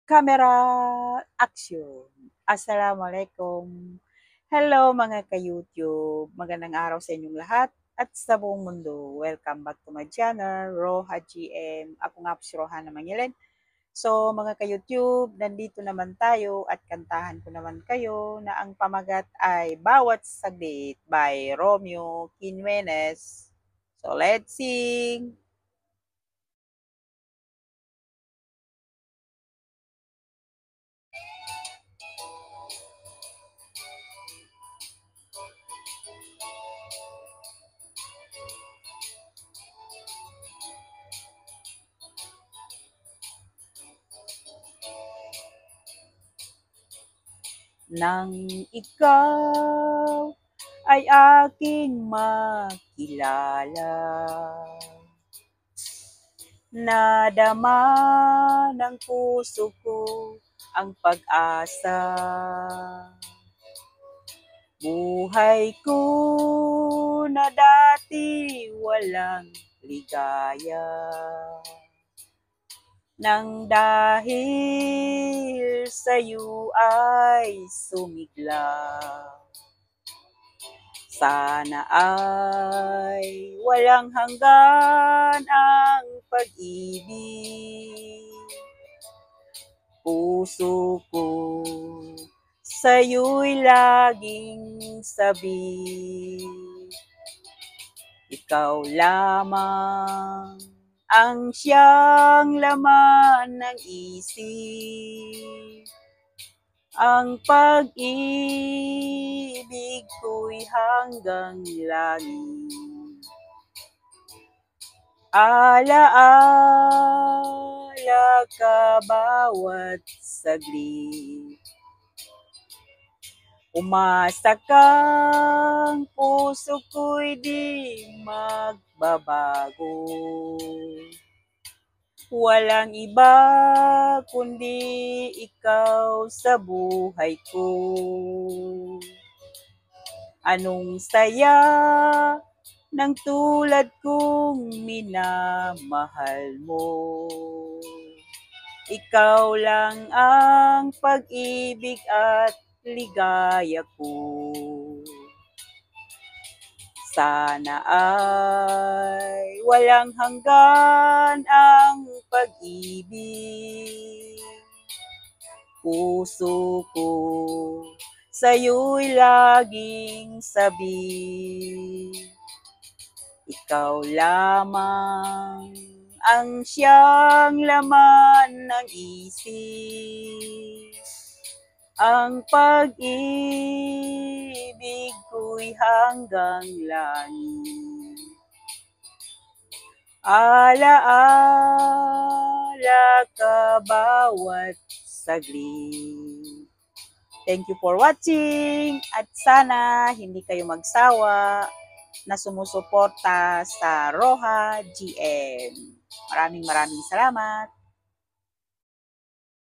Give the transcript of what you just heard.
Camera, action! Assalamualaikum. Hello mga ka-YouTube. Magandang araw sa inyong lahat at sa buong mundo. Welcome back to my channel, Roha GM. Ako nga po si Rohana Mangilin. So mga ka-YouTube, nandito naman tayo at kantahan ko naman kayo na ang pamagat ay Bawat Saglit by Romeo Quinones. So let's sing! Nang ikaw ay aking makilala, nadama ng puso ko ang pag-asa. Buhay ko na dati walang ligaya, nang dahil sa'yo ay sumigla. Sana ay walang hanggan ang pag-ibig. Puso ko sa'yo'y laging sabik. Ikaw lamang ang siyang laman ng isip. Ang pag-ibig ko'y hanggang langit. Alaala ka bawat saglit. Umasa kang puso ko'y di magbabago. Walang iba kundi ikaw sa buhay ko. Anong saya ng tulad kong minamahal mo. Ikaw lang ang pag-ibig at ligaya ko. Sana ay walang hanggan ang pag-ibig. Puso ko sa'yo'y laging sabik. Ikaw lamang ang siyang laman ng isip. Ang pag-ibig ko'y hanggang langit. Alaala ka bawat saglit. Thank you for watching at sana hindi kayo magsawa na sumusuporta sa Roha GM. Maraming salamat.